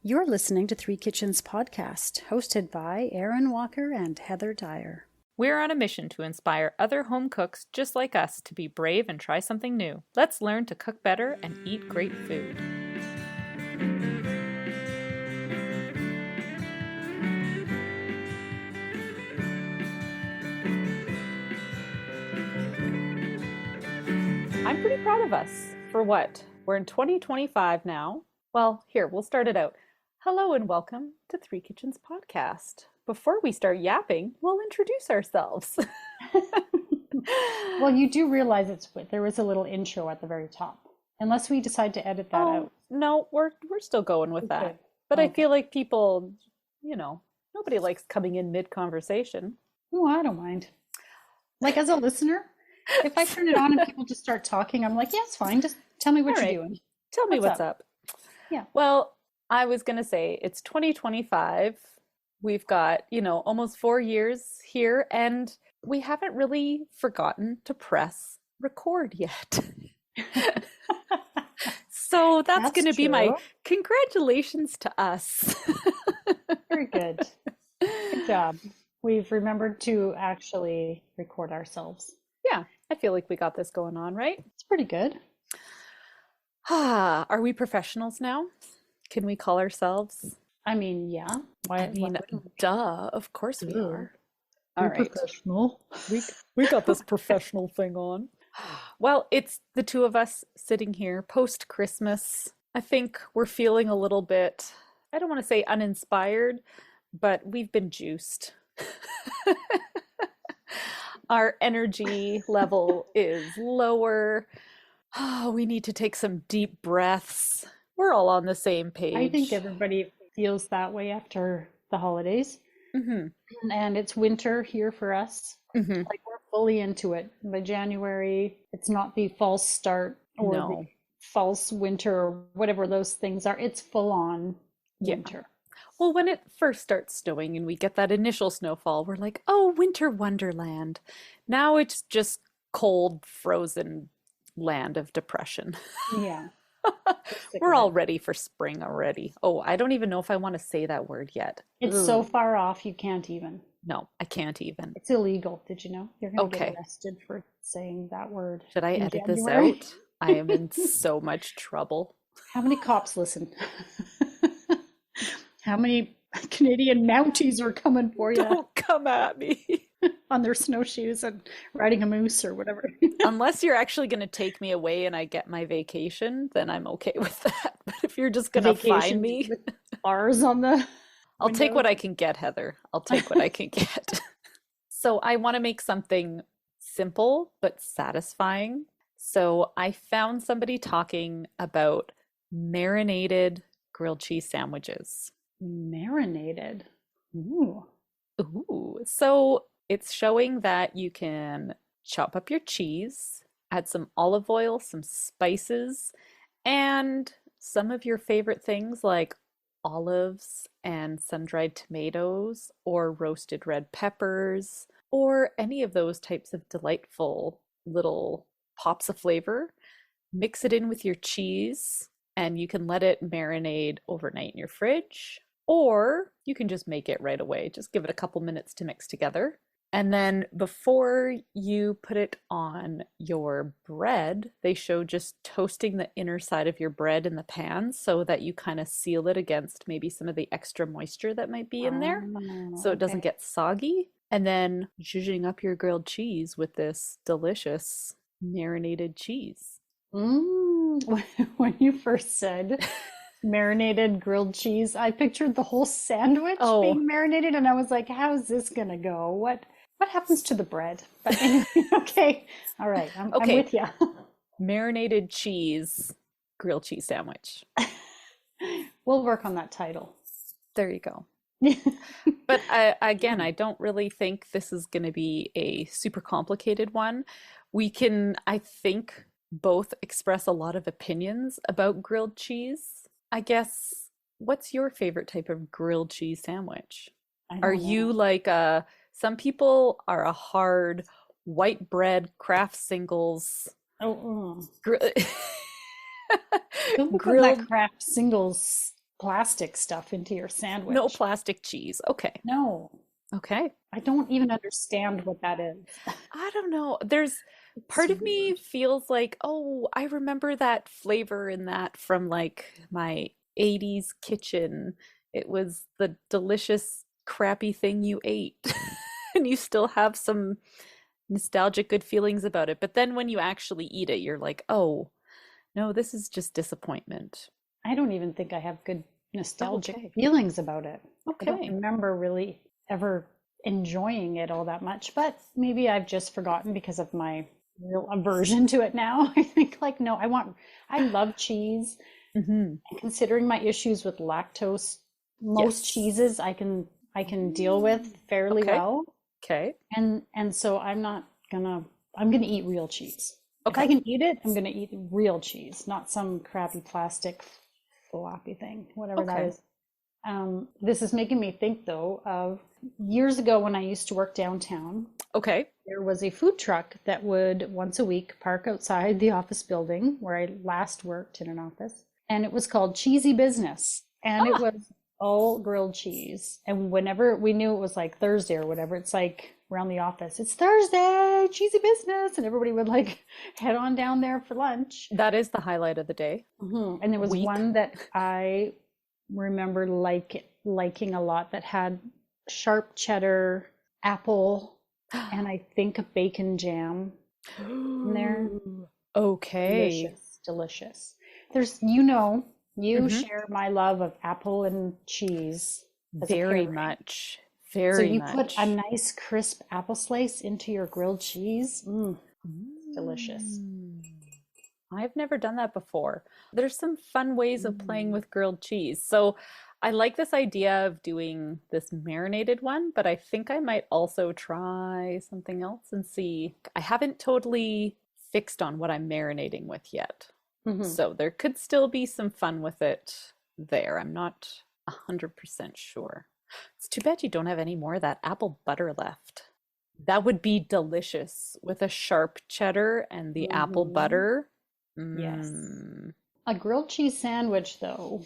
You're listening to Three Kitchens podcast, hosted by Erin Walker and Heather Dyer. We're on a mission to inspire other home cooks just like us to be brave and try something new. Let's learn to cook better and eat great food. I'm pretty proud of us for what? We're in 2025 now. Well, here, we'll start it out. Hello and welcome to Three Kitchens podcast. Before we start yapping, we'll introduce ourselves. Well, you do realize there was a little intro at the very top, unless we decide to edit that out. No, we're still going with that. Okay. But I feel like people, nobody likes coming in mid-conversation. Oh, I don't mind. Like as a listener, if I turn it on and people just start talking, I'm like, yeah, it's fine. Just tell me what All you're right. doing. Tell me what's up. Yeah. Well, I was going to say it's 2025. We've got, almost 4 years here, and we haven't really forgotten to press record yet. So that's going to be my congratulations to us. Very good. Good job. We've remembered to actually record ourselves. Yeah, I feel like we got this going on, right? It's pretty good. Are we professionals now? Can we call ourselves? I mean, yeah. Duh, of course we are. All right. Professional. We got this professional thing on. Well, it's the two of us sitting here post-Christmas. I think we're feeling a little bit, I don't want to say uninspired, but we've been juiced. Our energy level is lower. Oh, we need to take some deep breaths. We're all on the same page. I think everybody feels that way after the holidays. Mm-hmm. And it's winter here for us. Mm-hmm. Like we're fully into it. By January, it's not the false start or the false winter or whatever those things are. It's full on winter. Well, when it first starts snowing and we get that initial snowfall, we're like, oh, winter wonderland. Now it's just cold, frozen land of depression. Yeah. We're all ready for spring already. Oh, I don't even know if I want to say that word yet. It's so far off, you can't even. No, I can't even. It's illegal. Did you know? You're going to get Okay. arrested for saying that word. Should I in edit January. this out? I am in so much trouble. How many cops listen? How many Canadian Mounties are coming for you Don't come at me. on their snowshoes and riding a moose or whatever? Unless you're actually going to take me away and I get my vacation, then I'm okay with that. But if you're just going to find me, with bars on the I'll take window. what I can get, Heather. I'll take what I can get. So I want to make something simple but satisfying. So I found somebody talking about marinated grilled cheese sandwiches. Marinated. Ooh. Ooh. So it's showing that you can chop up your cheese, add some olive oil, some spices, and some of your favorite things like olives and sun-dried tomatoes or roasted red peppers or any of those types of delightful little pops of flavor. Mix it in with your cheese and you can let it marinate overnight in your fridge, or you can just make it right away. Just give it a couple minutes to mix together. And then before you put it on your bread, they show just toasting the inner side of your bread in the pan so that you kind of seal it against maybe some of the extra moisture that might be in there so it doesn't get soggy. And then zhuzhing up your grilled cheese with this delicious marinated cheese. When you first said marinated grilled cheese, I pictured the whole sandwich being marinated, and I was like, "How's this gonna go? What happens to the bread?" But anyway, okay, all right, I'm with you. Marinated cheese grilled cheese sandwich. We'll work on that title. There you go. But I don't really think this is going to be a super complicated one. We can, I think, both express a lot of opinions about grilled cheese. I guess, what's your favorite type of grilled cheese sandwich? Are you like some people are a hard white bread Kraft singles. Oh, Gr- don't put grilled that Kraft singles plastic stuff into your No sandwich. plastic cheese. Okay. No, Okay. I don't even understand what that is. I don't know. There's It's part of me weird. feels like, oh, I remember that flavor in that from like my 80s kitchen. It was the delicious, crappy thing you ate. And you still have some nostalgic good feelings about it. But then when you actually eat it, you're like, oh, no, this is just disappointment. I don't even think I have good Oh, nostalgic okay. feelings about it. I don't Okay. remember really ever enjoying it all that much, but maybe I've just forgotten because of my real aversion to it now. I think like, no, I love cheese. Hmm. And considering my issues with lactose, most Yes. cheeses I can deal with fairly Okay. well. Okay. And so I'm gonna eat real cheese. If I Okay. can eat it, I'm gonna eat real cheese, not some crappy plastic floppy thing, whatever that Okay. is. This is making me think though of years ago when I used to work downtown. Okay. There was a food truck that would once a week park outside the office building where I last worked in an office, and it was called Cheesy Business, and it Ah, was all grilled cheese. And whenever we knew it was like Thursday or whatever, it's like around the office, it's Thursday, Cheesy Business, and everybody would like head on down there for lunch. that is the highlight of the day. And there was Week. one that I remember liking a lot that had sharp cheddar, apple, and I think a bacon jam in there. Okay. Delicious, delicious. You Hmm. share my love of apple and cheese as a Very pairing. much. So Very you put a much. nice crisp apple slice into your grilled cheese. It's delicious. Mm. I've never done that before. There's some fun ways of playing Mm. with grilled cheese. So I like this idea of doing this marinated one, but I think I might also try something else and see. I haven't totally fixed on what I'm marinating with yet. Hmm. So there could still be some fun with it there. I'm not 100% sure. It's too bad you don't have any more of that apple butter left. That would be delicious with a sharp cheddar and the apple Hmm. butter. Yes. Mm. A grilled cheese sandwich, though,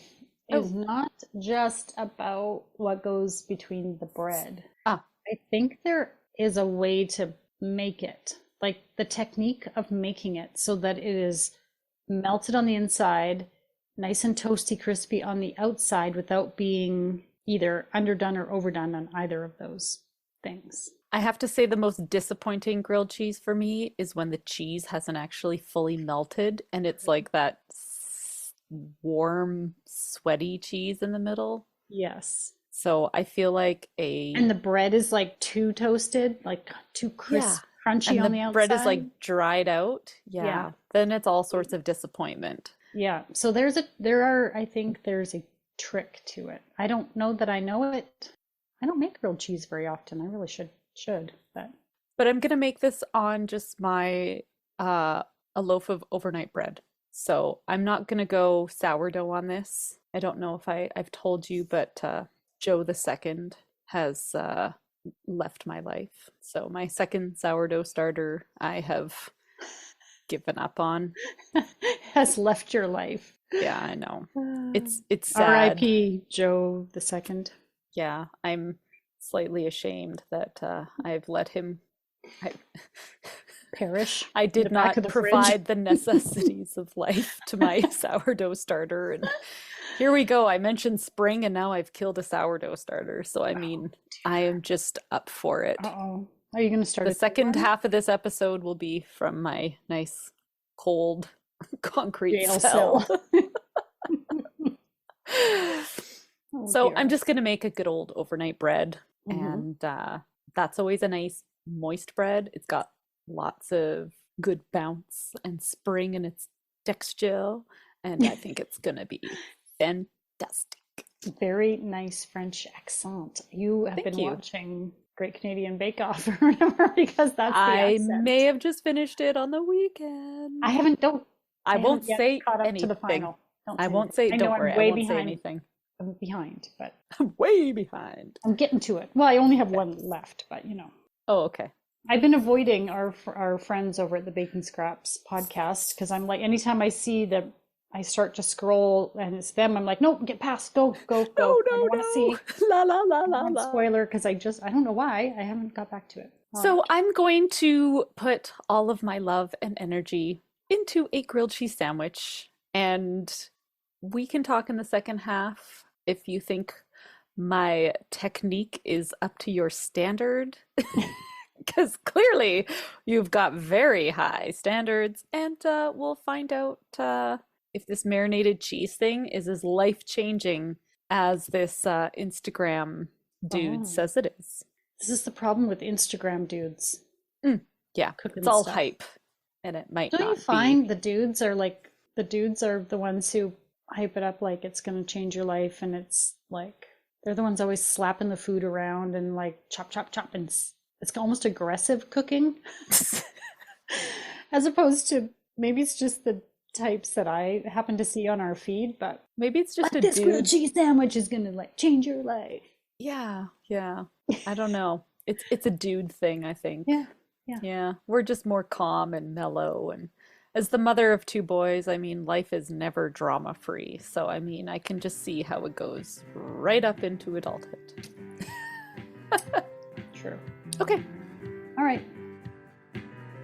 is Oh, not just about what goes between the bread. ah, I think there is a way to make it, like the technique of making it so that it is melted on the inside, nice and toasty crispy on the outside without being either underdone or overdone on either of those things. I have to say the most disappointing grilled cheese for me is when the cheese hasn't actually fully melted and it's like that warm, sweaty cheese in the middle. Yes. So I feel like And a, the bread is like too toasted, like too yeah, crisp, crunchy and on the the bread is outside. like dried out. Yeah. Yeah, then it's all sorts of disappointment. Yeah. So I think there's a trick to it. I don't know that I know it. I don't make grilled cheese very often. I really should, but But I'm gonna make this on just my a loaf of overnight bread. So I'm not gonna go sourdough on this. I don't know if I've told you, but Joe the second has left my life. So my second sourdough starter I have given up on. has left your life. Yeah, I know. It's sad. R.I.P. Joe the Second. Yeah, I'm slightly ashamed that I've let him. I, Perish I in the did back of not the fridge. provide the necessities of life to my sourdough starter. And here we go. I mentioned spring and now I've killed a sourdough starter. So, I Oh, mean, I am just up for it. uh-oh. Are you going to start The a new second one? half of this episode will be from my nice cold concrete Jail cell. cell. Oh So I'm dear. just gonna make a good old overnight bread, Hmm. and that's always a nice moist bread. It's got lots of good bounce and spring in its texture, and I think it's gonna be fantastic. Very nice French accent. You have Thank been you. watching Great Canadian Bake Off or whatever because that's the I may accent. have just finished it on the I weekend. haven't don't I I won't haven't yet say caught up to the anything. final. Don't I say won't anything. say, I know don't I'm worry, I way won't say behind. anything. I'm behind, but I'm way behind. I'm getting to it. Well, I only have Okay. one left, but Oh, okay. I've been avoiding our friends over at the Bacon Scraps podcast because I'm like anytime I see the I start to scroll and it's them. I'm like, nope, get past, go, go, No, go. I don't no, want to see. no. La la la I don't la want la. spoiler because I don't know why I haven't got back to it. All right. So I'm going to put all of my love and energy into a grilled cheese sandwich, and we can talk in the second half if you think my technique is up to your standard, because clearly you've got very high standards, and we'll find out if this marinated cheese thing is as life-changing as this Instagram dude Oh, says it is. this is the problem with Instagram dudes Mm, yeah, it's cooking all stuff. hype, and it might Don't you not be. find the dudes are the ones who hype it up like it's going to change your life, and it's like they're the ones always slapping the food around and like chop, chop, chop, and it's almost aggressive cooking, as opposed to maybe it's just the types that I happen to see on our feed, but Maybe it's just like a this grilled dude. cheese sandwich is gonna like change your life. Yeah, yeah. I don't know. It's a dude thing, I think. Yeah, yeah. Yeah, we're just more calm and mellow. And as the mother of two boys, I mean, life is never drama free. So, I mean, I can just see how it goes right up into adulthood. True. Okay. All right.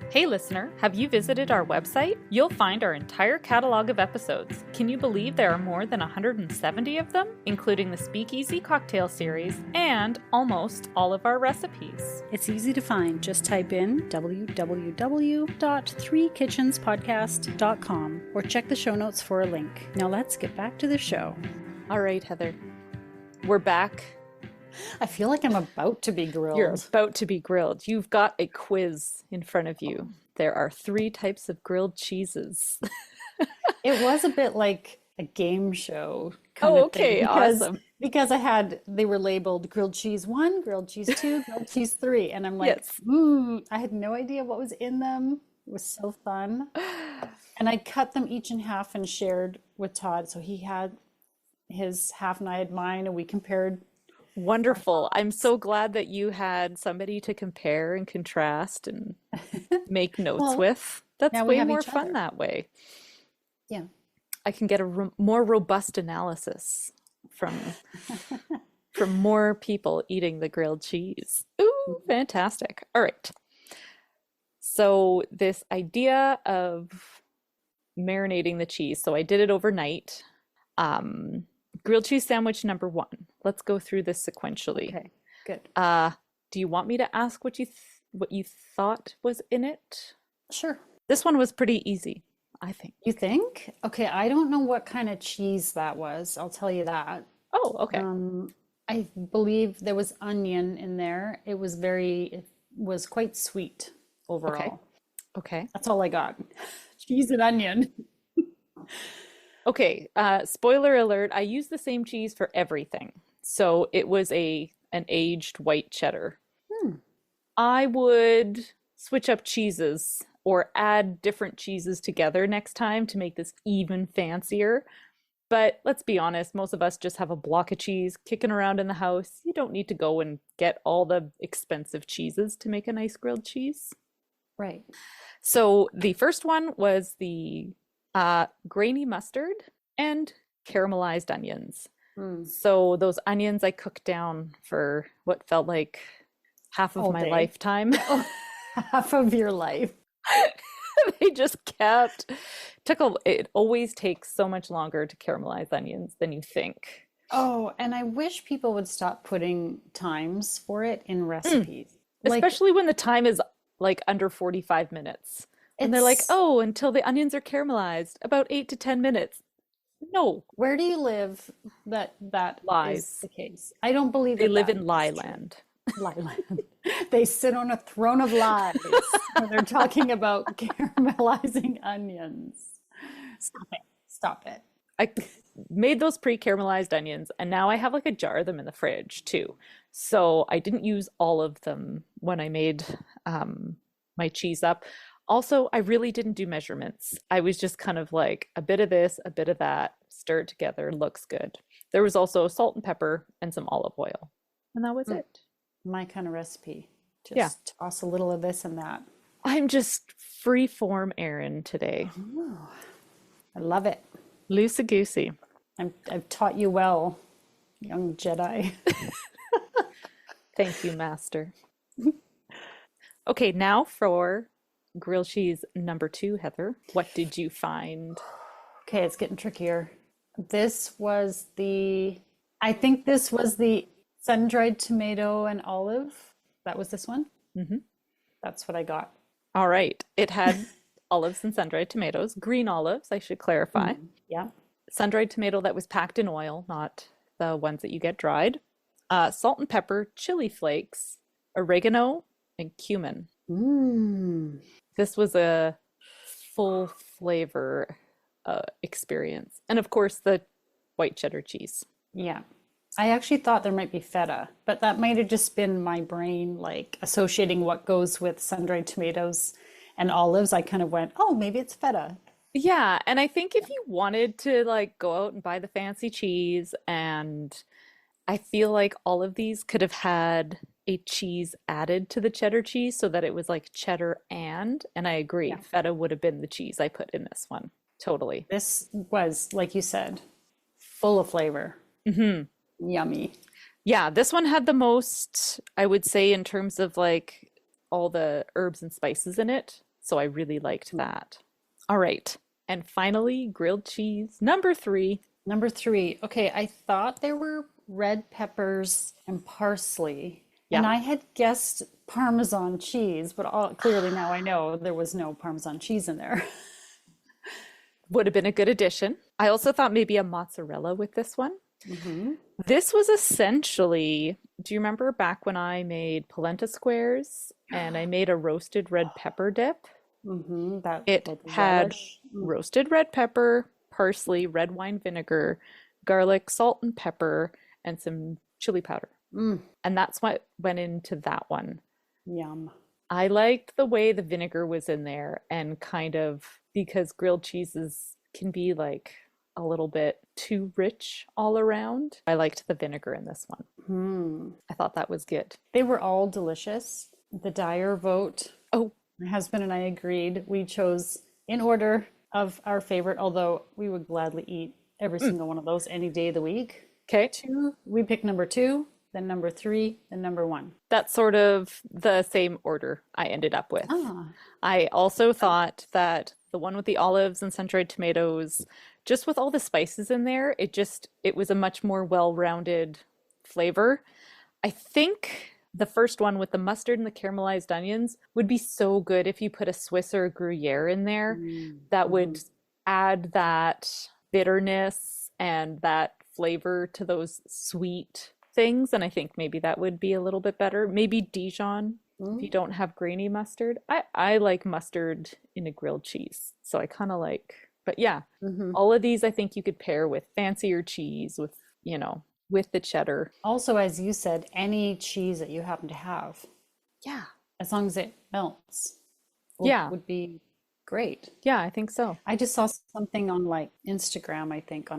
Hey, listener, have you visited our website? You'll find our entire catalog of episodes. Can you believe there are more than 170 of them, including the Speakeasy Cocktail Series and almost all of our recipes? It's easy to find. Just type in www.threekitchenspodcast.com or check the show notes for a link. Now let's get back to the show. All right, Heather. We're back. I feel like I'm about to be You're grilled. about to be grilled. You've got a quiz in front of you. There are 3 types of grilled cheeses. It was a bit like a game show kind of thing Okay, awesome. because they were labeled grilled cheese 1, grilled cheese 2, grilled cheese 3, and I'm like, Yes. I had no idea what was in them. It was so fun. And I cut them each in half and shared with Todd. So he had his half and I had mine, and we compared our Wonderful. I'm thoughts. so glad that you had somebody to compare and contrast and make notes Well, with. That's now we way have more each fun other. that way. Yeah. I can get a more robust analysis from more people eating the grilled cheese. Ooh, fantastic. All right. So this idea of marinating the cheese. So I did it overnight. Um, Grilled cheese sandwich number 1. Let's go through this sequentially. Okay, good. Uh, do you want me to ask what you thought was in it? Sure. This one was pretty easy, I think. You think? Okay, I don't know what kind of cheese that was. I'll tell you that. Oh, okay. I believe there was onion in there. It was quite sweet Okay. overall. Okay. That's all I got. Cheese and onion. Okay. Spoiler alert, I use the same cheese for everything. So it was an aged white cheddar. Hmm. I would switch up cheeses or add different cheeses together next time to make this even fancier. But let's be honest, most of us just have a block of cheese kicking around in the house. You don't need to go and get all the expensive cheeses to make a nice grilled cheese. Right. So the first one was the grainy mustard and caramelized onions. Hmm. So those onions I cooked down for what felt like half of All my day. lifetime. Oh, half of your life. They just kept it always takes so much longer to caramelize onions than you think. Oh, and I wish people would stop putting times for it in Mm. recipes. Like Especially when the time is like under 45 minutes. When they're like, it's oh, until the onions are caramelized, about 8 to 10 minutes. No, where do you live that is lies. the case? I don't believe They that live that in is lie true. land. Lie land. They sit on a throne of lies when they're talking about caramelizing onions. Stop it. Stop it. I made those pre-caramelized onions, and now I have like a jar of them in the fridge too. So I didn't use all of them when I made my cheese up. Also, I really didn't do measurements. I was just kind of like a bit of this, a bit of that, stir it together, looks good. There was also salt and pepper and some olive oil, and that was Mm, it. my kind of recipe. Yeah, Just toss a little of this and that. I'm just free form Erin today. Oh, I love it. Loosey goosey. I've taught you well, young Jedi. Thank you, Master. Okay, now for grilled cheese number two, Heather. What did you find? Okay, it's getting trickier. This was the, I think this was the sun-dried tomato and olive. That was this one. Hmm. That's what I got. All right. It had olives and sun-dried tomatoes, green olives, I should clarify. Yeah. Sun-dried tomato that was packed in oil, not the ones that you get dried. Salt and pepper, chili flakes, oregano, and cumin. Mm. This was a full flavor experience. And of course, the white cheddar cheese. Yeah. I actually thought there might be feta, but that might have just been my brain like associating what goes with sun-dried tomatoes and olives. I kind of went, oh, maybe it's feta. Yeah, and I think if you wanted to like go out and buy the fancy cheese, and I feel like all of these could have had a cheese added to the cheddar cheese so that it was like cheddar and I agree, Yeah. feta would have been the cheese I put in this one. Totally. This was, like you said, full of flavor. Hmm. Yummy. Yeah, this one had the most, I would say, in terms of like all the herbs and spices in it. So I really liked that. All right. And finally, grilled cheese number three. Number three. Okay, I thought there were red peppers and parsley, and Yeah, I had guessed Parmesan cheese, but clearly now I know there was no Parmesan cheese in there. would have been a good addition. I also thought maybe a mozzarella with this one. Hmm. This was essentially, do you remember back when I made polenta squares and I made a roasted red pepper dip? That It like had relish. roasted red pepper, parsley, red wine vinegar, garlic, salt and pepper, and some chili powder. Mm, And that's what went into that one. yum. I liked the way the vinegar was in there and kind of because grilled cheeses can be like a little bit too rich all around. I liked the vinegar in this one. Hmm. I thought that was good. They were all delicious. The dire vote, Oh, my husband and I agreed. We chose in order of our favorite, although we would gladly eat every single one of those any day of the week. okay. Two, we picked number two, then number three, then number one. That's sort of the same order I ended up with. Ah, I also thought that the one with the olives and sun-dried tomatoes, just with all the spices in there, it was a much more well-rounded flavor. I think the first one with the mustard and the caramelized onions would be so good if you put a Swiss or a Gruyere in there. That would add that bitterness and that flavor to those sweet things. And I think maybe that would be a little bit better. Maybe Dijon if you don't have grainy mustard. I like mustard in a grilled cheese. So I kind of like, but yeah, all of these I think you could pair with fancier cheese, with, with the cheddar. Also, as you said, any cheese that you happen to have, Yeah. as long as it melts, Yeah. would be great. Yeah, I think so. I just saw something on like Instagram, I think,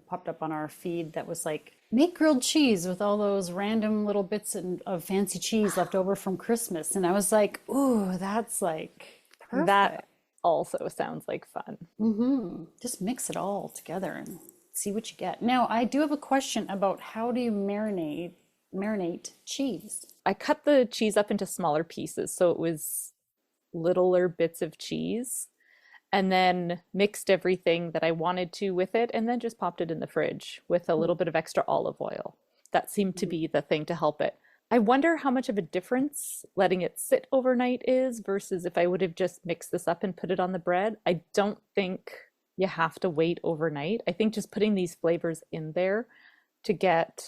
popped up on our feed that was like, make grilled cheese with all those random little bits of fancy cheese left over from Christmas. And I was like, ooh, that's like perfect. That also sounds like fun. Just mix it all together and see what you get. Now, I do have a question about how do you marinate cheese? I cut the cheese up into smaller pieces so it was littler bits of cheese, and then mixed everything that I wanted to with it, and then just popped it in the fridge with a little bit of extra olive oil. That seemed to be the thing to help it. I wonder how much of a difference letting it sit overnight is versus if I would have just mixed this up and put it on the bread. I don't think you have to wait overnight. I think just putting these flavors in there to get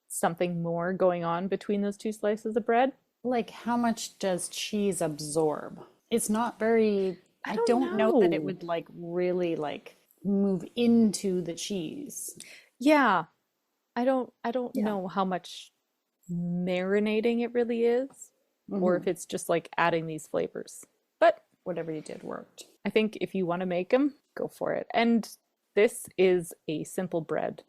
something more going on between those two slices of bread. Like, how much does cheese absorb? It's not very, I I don't don't know that it know. would like really like move into the cheese. Yeah, I don't Yeah. know how much marinating it really is, or if it's just like adding these flavors. But Whatever you did worked. I think if you want to make them, go for it. And this is a simple bread.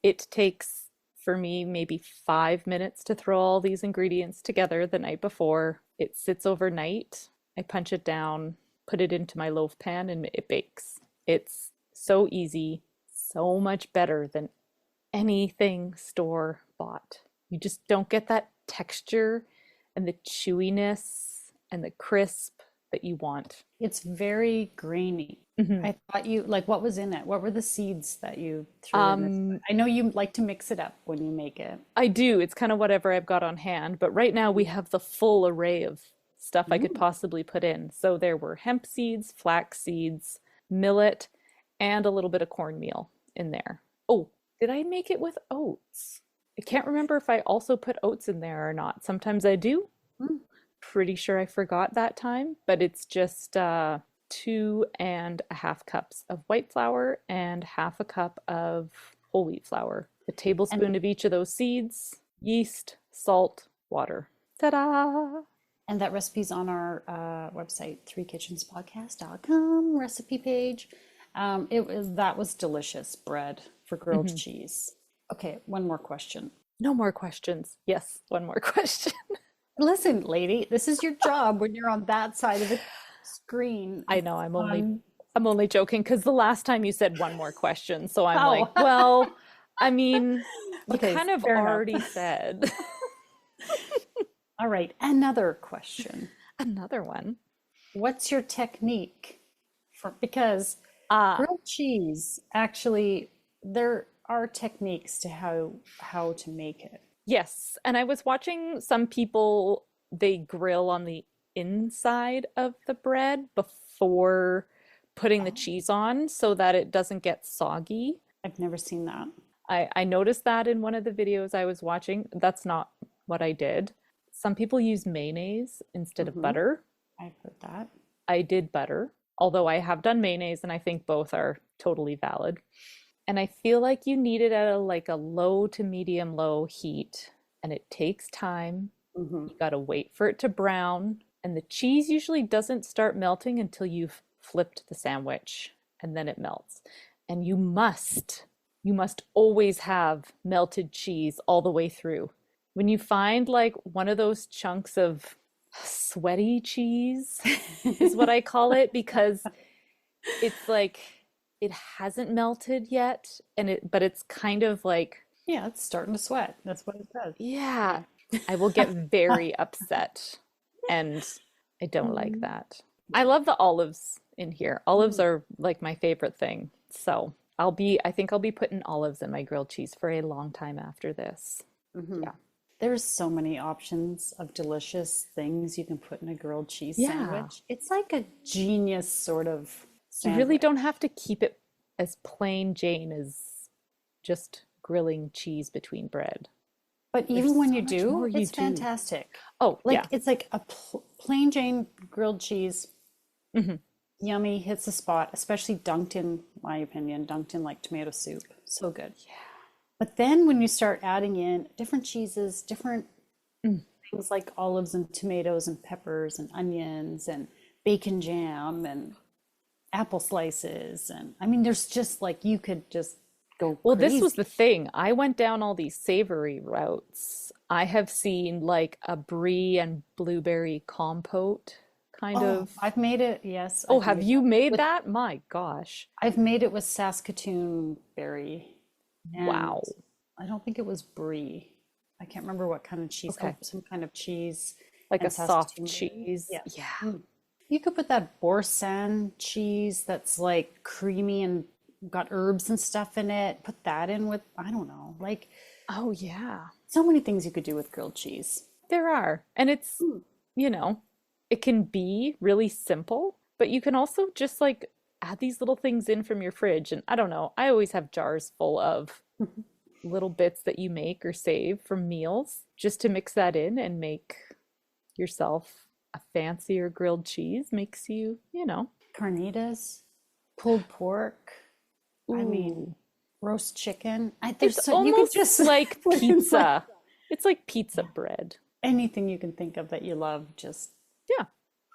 It takes, for me, maybe 5 minutes to throw all these ingredients together the night before. It sits overnight. I punch it down, put it into my loaf pan, and it bakes. It's so easy, so much better than anything store bought. You just don't get that texture and the chewiness and the crisp that you want. It's very grainy. Mhm. I thought you like what was in it? What were the seeds that you threw in this? Um, I know you like to mix it up when you make it. I do. It's kind of whatever I've got on hand, but right now we have the full array of stuff I could Mm. possibly put in. So there were hemp seeds, flax seeds, millet, and a little bit of cornmeal in there. Oh, did I make it with oats? I can't remember if I also put oats in there or not. Sometimes I do. Mm. Pretty sure I forgot that time, but it's just 2.5 cups of white flour and half a cup of whole wheat flour, a And tablespoon of each of those seeds, yeast, salt, water. Ta-da! and that recipe's on our website, threekitchenspodcast.com recipe page. That was delicious bread for grilled Mhm. cheese. Okay, one more question. No more questions. Yes, one more question. Listen, lady, this is your job when you're on that side of the screen. I know On I'm only joking because the last time you said one more question, so I'm like, oh, well, I mean, you okay, kind of fair enough. already said All right, another question. another one. What's your technique for because Ah, grilled cheese actually there are techniques to how to make it. yes. And I was watching some people, they grill on the inside of the bread before putting the Oh, cheese on so that it doesn't get soggy. I've never seen that. I noticed that in one of the videos I was watching. That's not what I did. Some people use mayonnaise instead of Hmm. butter. I've heard that. I did butter, although I have done mayonnaise and I think both are totally valid. And I feel like you need it at a low to medium low heat and it takes time. Hmm. You got to wait for it to brown and the cheese usually doesn't start melting until you've flipped the sandwich and then it melts. And you must always have melted cheese all the way through. When you find like one of those chunks of sweaty cheese is what I call it because it's like it hasn't melted yet and it but it's kind of like Yeah, it's starting to sweat. That's what it does. yeah, Yeah. I will get very upset and I don't like Mm, that. I love the olives in here. Olives mm, are like my favorite thing. So I think I'll be putting olives in my grilled cheese for a long time after this. mhm. Yeah. There's so many options of delicious things you can put in a grilled cheese Yeah. sandwich. It's like a genius sort of You really sandwich. don't have to keep it as plain Jane as just grilling cheese between bread. But There's even when you so much more do, you it's do. fantastic. Oh, Like yeah. it's like a plain Jane grilled cheese, Hmm. yummy, hits the spot, especially dunked in, my opinion, dunked in like tomato soup. So good. But then when you start adding in different cheeses, different Mm. things like olives and tomatoes and peppers and onions and bacon jam and apple slices, and I mean there's just like you could just go Well, this was crazy. the thing. I went down all these savory routes. I have seen like a brie and blueberry compote kind Oh, of. I've made it. Yes, Oh, I've have made you that made with that? My gosh. Saskatoon berry, and Wow. I don't think it was brie. I can't remember what kind of cheese. Oh, Okay. some kind of cheese Like a and soft Saskatoon berry. cheese. Yeah. Yeah. Mm. You could put that Boursin cheese that's like creamy and got herbs and stuff in it. Put that in with, I don't know, like Oh, yeah. so many things you could do with grilled cheese. There are. And it's, Mm. you know, it can be really simple, but you can also just like add these little things in from your fridge. And I don't know, I always have jars full of little bits that you make or save from meals just to mix that in and make yourself a fancier grilled cheese makes you, Carnitas, pulled pork, I mean, ooh. roast chicken. It's There's so you could almost just like put in like pizza. It's like pizza bread. anything you can think of that you love, just Yeah.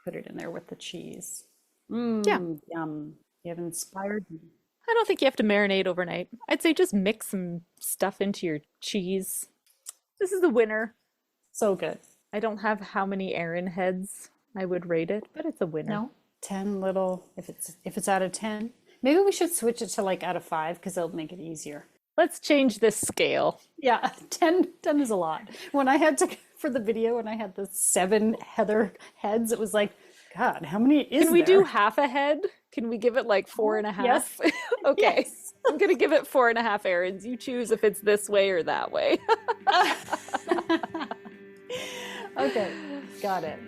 put it in there with the cheese. Yeah. Yum. You have inspired me. I don't think you have to marinate overnight. I'd say just mix some stuff into your cheese. This is the winner. So good. I don't have how many Erin heads I would rate it, but it's a winner. No, 10 little, if it's out of 10, Maybe we should switch it to like out of 5 because it'll make it easier. Let's change this scale. Yeah, 10 is a lot. When I had to, for the video, when I had the 7 Heather heads, it was like, God, how many is Can we there? do half a head? Can we give it like 4.5? Yes. Okay. Yes. I'm gonna give it 4.5 errands. You choose if it's this way or that way. Okay, got it.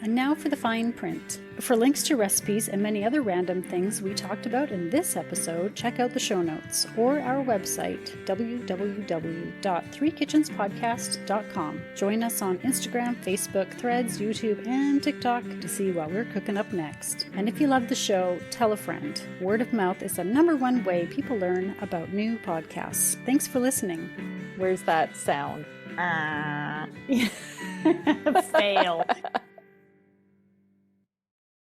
And now for the fine print. For links to recipes and many other random things we talked about in this episode, check out the show notes or our website, www.threekitchenspodcast.com. Join us on Instagram, Facebook, Threads, YouTube, and TikTok to see what we're cooking up next. And if you love the show, tell a friend. Word of mouth is the #1 way people learn about new podcasts. Thanks for listening. Where's that sound? Fail.